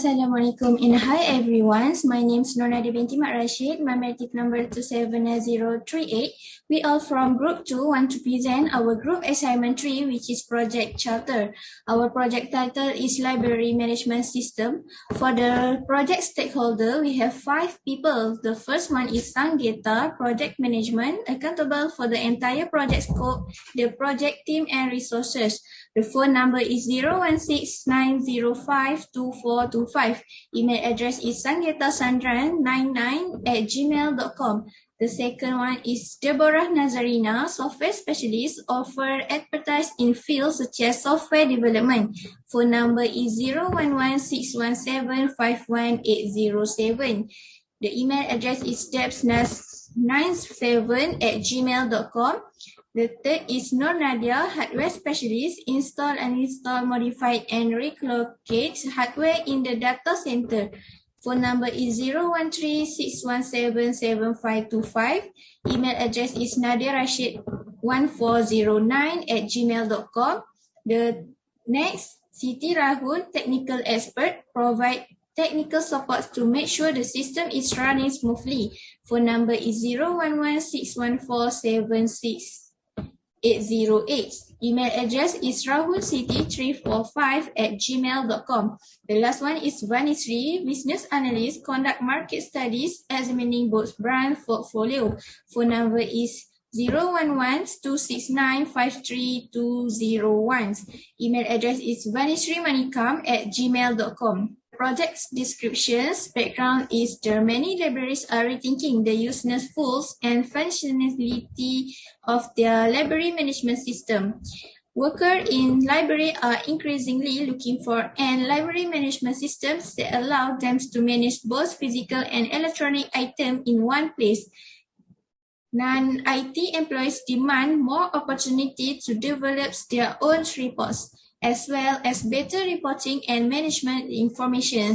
Assalamualaikum and hi everyone. My name is Nurnadia binti Mat Rashid. My metric number 279038. We all from Group 2 want to present our group assignment 3, which is Project Charter. Our project title is Library Management System. For the project stakeholder, we have 5 people. The first one is Sanggeta, Project Management, accountable for the entire project scope, the project team and resources. The phone number is 016-905-2425. Email address is sanggetasandran99@gmail.com. The second one is Deborah Nazarina, software specialist, offer advertise in fields such as software development. Phone number is 011-617-51807. The email address is debsnas97@gmail.com. The third is Nur Nadia, hardware specialist, install and modify and relocate hardware in the data center. Phone number is 013-617-7525. Email address is nadiarashid1409@gmail.com. The next, Siti Rahul, technical expert, provide technical support to make sure the system is running smoothly. Phone number is 011-614-76. 808. Email address is rahulcity345@gmail.com. The last one is Vanisri, business analyst, conduct market studies, examining both brand portfolio. Phone number is 011-269-53201. Email address is vanisrimanikam@gmail.com. Project descriptions, background is the many libraries are rethinking the usefulness and functionality of their library management system. Workers in library are increasingly looking for an library management systems that allow them to manage both physical and electronic items in one place. Non-IT employees demand more opportunity to develop their own reports, as well as better reporting and management information.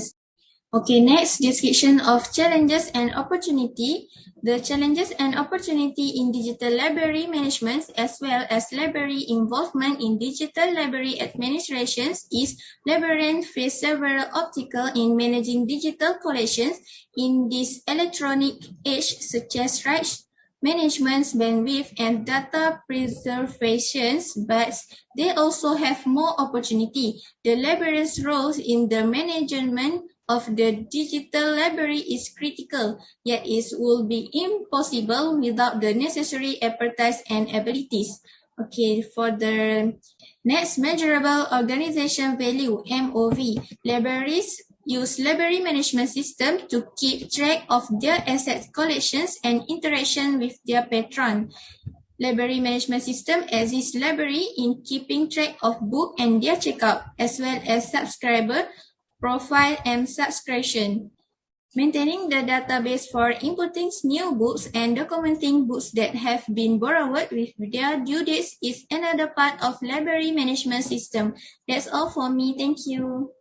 Okay, next, description of challenges and opportunity. The challenges and opportunity in digital library management as well as library involvement in digital library administrations is librarians face several obstacles in managing digital collections in this electronic age, such as rights management, bandwidth, and data preservation, but they also have more opportunity. The librarian's role in the management of the digital library is critical, yet it will be impossible without the necessary expertise and abilities. Okay, for the next, measurable organization value, MOV. Libraries use library management system to keep track of their asset collections and interaction with their patron. Library management system assists library in keeping track of book and their checkout, as well as subscriber profile and subscription. Maintaining the database for inputting new books and documenting books that have been borrowed with their due dates is another part of library management system. That's all for me. Thank you.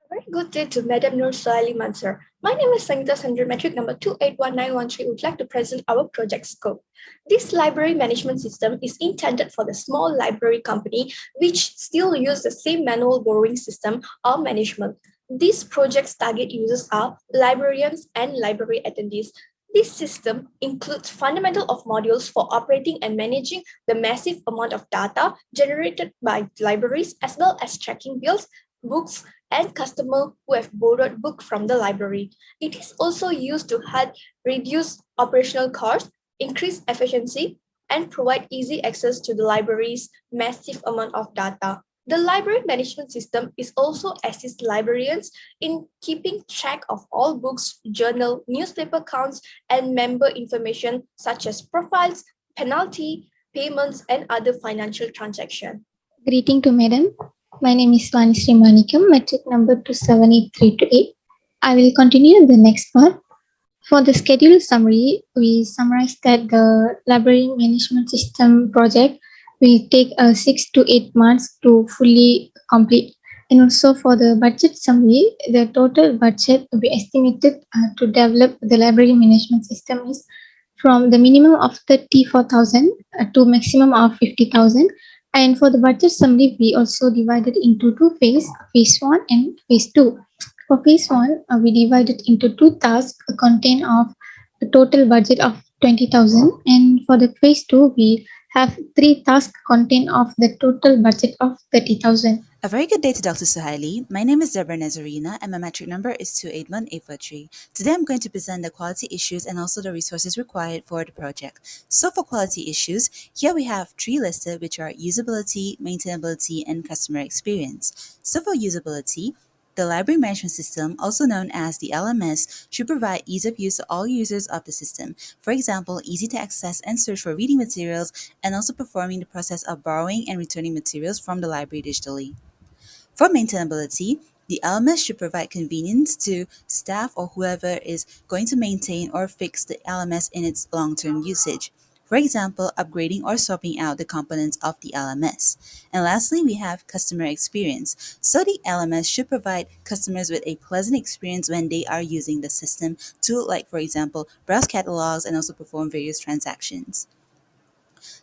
Very good day to Madam Nur Sohaili Mansur. My name is Sangeeta Sandra, metric number 281913. Would like to present our project scope. This library management system is intended for the small library company which still use the same manual borrowing system or management. These project's target users are librarians and library attendees. This system includes fundamental of modules for operating and managing the massive amount of data generated by libraries, as well as tracking bills, books, and customers who have borrowed books from the library. It is also used to help reduce operational costs, increase efficiency, and provide easy access to the library's massive amount of data. The library management system is also assist librarians in keeping track of all books, journal, newspaper counts, and member information such as profiles, penalty, payments, and other financial transactions. Greeting to Madam. My name is Vanisri Manikam, metric number 278328. I will continue the next part. For the schedule summary, we summarize that the library management system project will take 6 to 8 months to fully complete. And also for the budget summary, the total budget will be estimated to develop the library management system is from the minimum of 34,000 to maximum of 50,000. And for the budget summary, we also divided into two phases, phase 1 and phase 2. For phase one, we divided into two tasks, a content of a total budget of 20,000, and for the phase two, we have three tasks content of the total budget of 30,000. A very good day to Dr. Suhaili. My name is Deborah Nazarina and my metric number is 281843. Today I'm going to present the quality issues and also the resources required for the project. So for quality issues, here we have three listed, which are usability, maintainability, and customer experience. So for usability, the library management system, also known as the LMS, should provide ease of use to all users of the system. For example, easy to access and search for reading materials, and also performing the process of borrowing and returning materials from the library digitally. For maintainability, the LMS should provide convenience to staff or whoever is going to maintain or fix the LMS in its long-term usage. For example, upgrading or swapping out the components of the LMS. And lastly, we have customer experience. So the LMS should provide customers with a pleasant experience when they are using the system to, like for example, browse catalogs and also perform various transactions.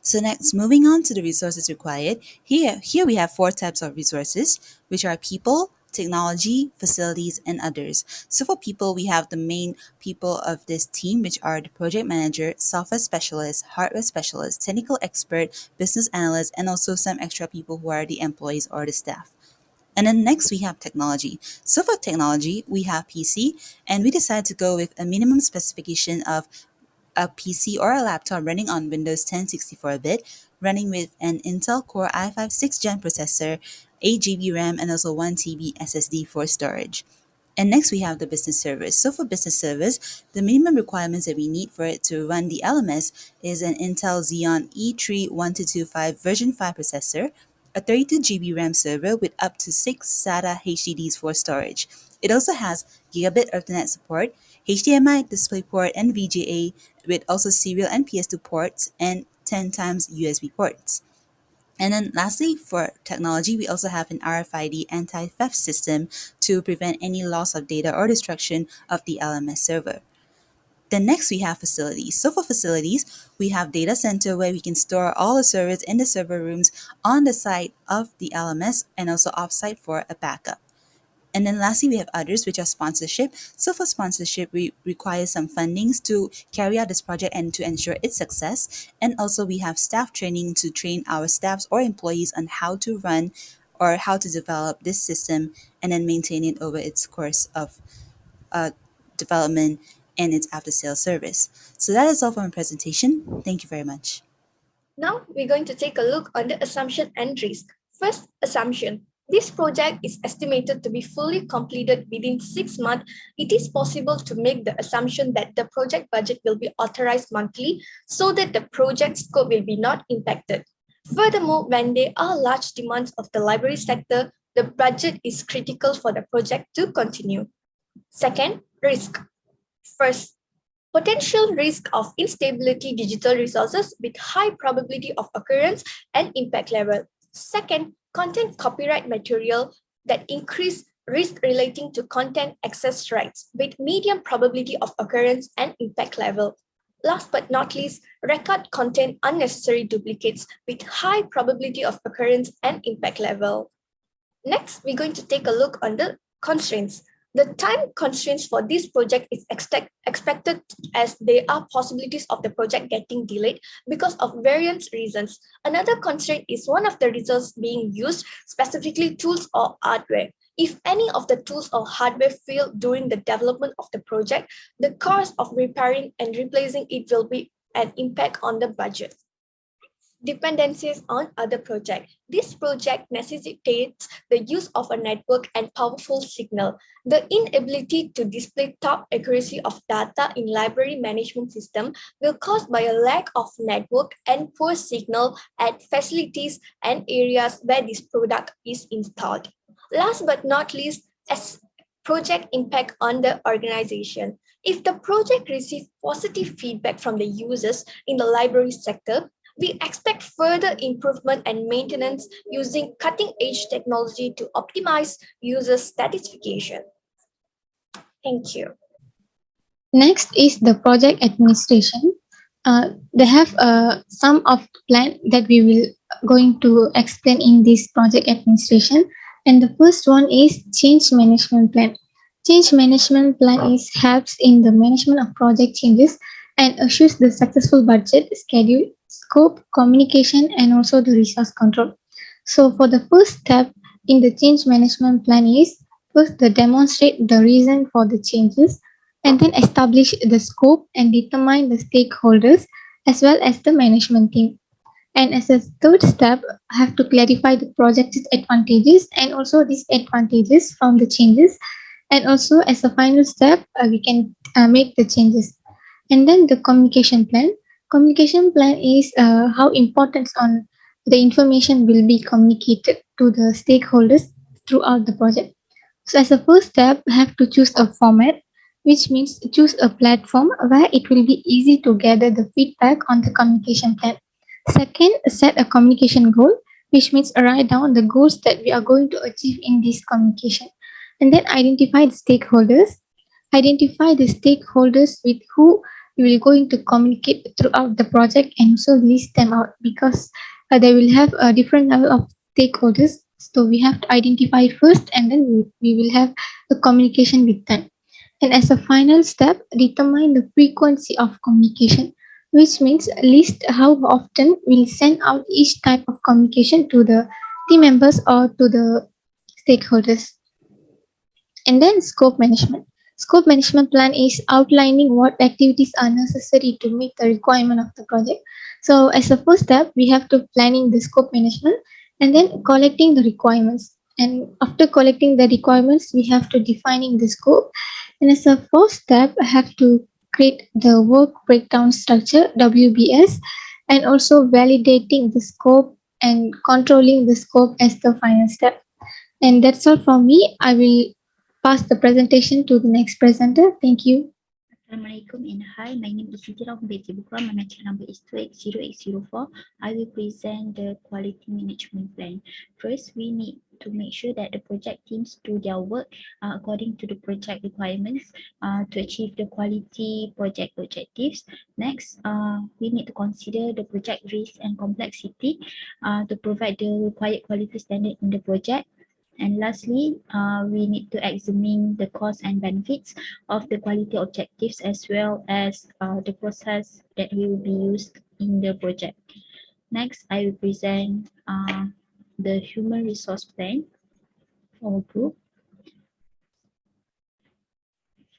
So next, moving on to the resources required. Here we have four types of resources, which are people, technology, facilities, and others. So for people, we have the main people of this team, which are the project manager, software specialist, hardware specialist, technical expert, business analyst, and also some extra people who are the employees or the staff. And then next we have technology. So for technology, we have PC, and we decided to go with a minimum specification of a PC or a laptop running on Windows 10 64-bit, running with an Intel Core i5 6th Gen processor, 8 GB RAM, and also 1 TB SSD for storage. And next we have the business servers. So for business servers, the minimum requirements that we need for it to run the LMS is an Intel Xeon E3-1225 version 5 processor, a 32 GB RAM server with up to 6 SATA HDDs for storage. It also has gigabit Ethernet support, HDMI DisplayPort and VGA with also serial and PS2 ports and 10 times USB ports. And then lastly, for technology, we also have an RFID anti-theft system to prevent any loss of data or destruction of the LMS server. Then next we have facilities. So for facilities, we have data center where we can store all the servers in the server rooms on the side of the LMS and also offsite for a backup. And then lastly, we have others, which are sponsorship. So for sponsorship, we require some fundings to carry out this project and to ensure its success. And also we have staff training to train our staffs or employees on how to run or how to develop this system and then maintain it over its course of development and its after-sales service. So that is all for my presentation. Thank you very much. Now we're going to take a look on the assumption and risk. First, assumption. This project is estimated to be fully completed within 6 months. It is possible to make the assumption that the project budget will be authorized monthly so that the project scope will be not impacted. Furthermore, when there are large demands of the library sector, the budget is critical for the project to continue. Second, risk. First, potential risk of instability digital resources with high probability of occurrence and impact level. Second, content copyright material that increase risk relating to content access rights with medium probability of occurrence and impact level. Last but not least, record content unnecessary duplicates with high probability of occurrence and impact level. Next, we're going to take a look on the constraints. The time constraints for this project is expected as there are possibilities of the project getting delayed because of various reasons. Another constraint is one of the resources being used, specifically tools or hardware. If any of the tools or hardware fail during the development of the project, the cost of repairing and replacing it will be an impact on the budget. Dependencies on other projects. This project necessitates the use of a network and powerful signal. The inability to display top accuracy of data in library management system will caused by a lack of network and poor signal at facilities and areas where this product is installed. Last but not least, as project impact on the organization. If the project receives positive feedback from the users in the library sector, we expect further improvement and maintenance using cutting-edge technology to optimize user satisfaction. Thank you. Next is the project administration. They have some of the plan that we will going to explain in this project administration. And the first one is change management plan. Change management plan is helps in the management of project changes and assures the successful budget, schedule, scope, communication, and also the resource control. So for the first step in the change management plan is first the demonstrate the reason for the changes and then establish the scope and determine the stakeholders as well as the management team. And as a third step, have to clarify the project's advantages and also disadvantages from the changes. And also as a final step, we can make the changes. And then the communication plan. Communication plan is how important on the information will be communicated to the stakeholders throughout the project. So as a first step, have to choose a format, which means choose a platform where it will be easy to gather the feedback on the communication plan. Second, set a communication goal, which means write down the goals that we are going to achieve in this communication. And then identify the stakeholders. Identify the stakeholders with who you will going to communicate throughout the project and also list them out because they will have a different level of stakeholders. So we have to identify first and then we will have the communication with them. And as a final step, determine the frequency of communication, which means list how often we'll send out each type of communication to the team members or to the stakeholders. And then scope management. Scope management plan is outlining what activities are necessary to meet the requirement of the project. So as a first step, we have to planning the scope management and then collecting the requirements. And after collecting the requirements, we have to defining the scope. And as a first step, I have to create the work breakdown structure, WBS, and also validating the scope and controlling the scope as the final step. And that's all from me. I will pass the presentation to the next presenter. Thank you. Assalamualaikum and hi, my name is Siti Rauh binti Bukra. My metric number is 280804. I will present the quality management plan. First, we need to make sure that the project teams do their work according to the project requirements to achieve the quality project objectives. Next, we need to consider the project risk and complexity to provide the required quality standard in the project. And lastly, we need to examine the costs and benefits of the quality objectives as well as the process that will be used in the project. Next, I will present the human resource plan for our group.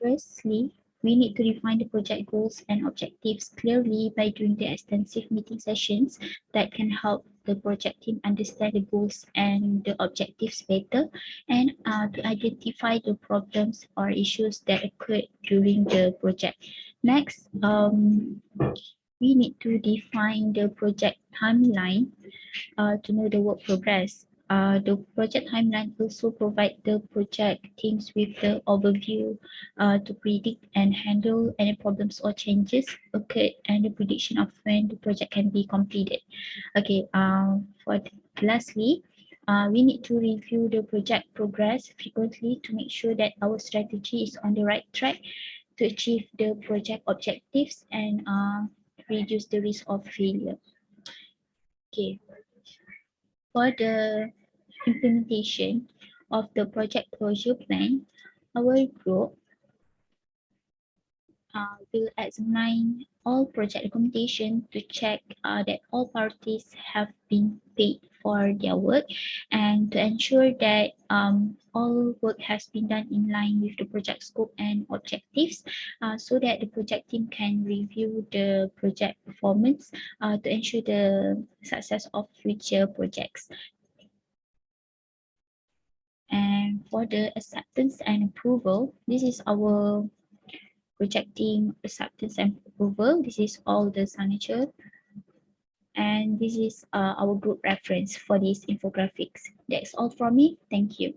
Firstly, we need to define the project goals and objectives clearly by doing the extensive meeting sessions that can help the project team understand the goals and the objectives better and to identify the problems or issues that occurred during the project. Next, we need to define the project timeline to know the work progress. The project timeline also provide the project teams with the overview to predict and handle any problems or changes occurred and the prediction of when the project can be completed. Okay, lastly, we need to review the project progress frequently to make sure that our strategy is on the right track to achieve the project objectives and reduce the risk of failure. Okay. For the implementation of the project closure plan, our group will examine all project documentation to check that all parties have been paid for their work and to ensure that all work has been done in line with the project scope and objectives so that the project team can review the project performance to ensure the success of future projects. And for the acceptance and approval, this is our project team acceptance and approval. This is all the signature. And this is our group reference for these infographics. That's all from me. Thank you.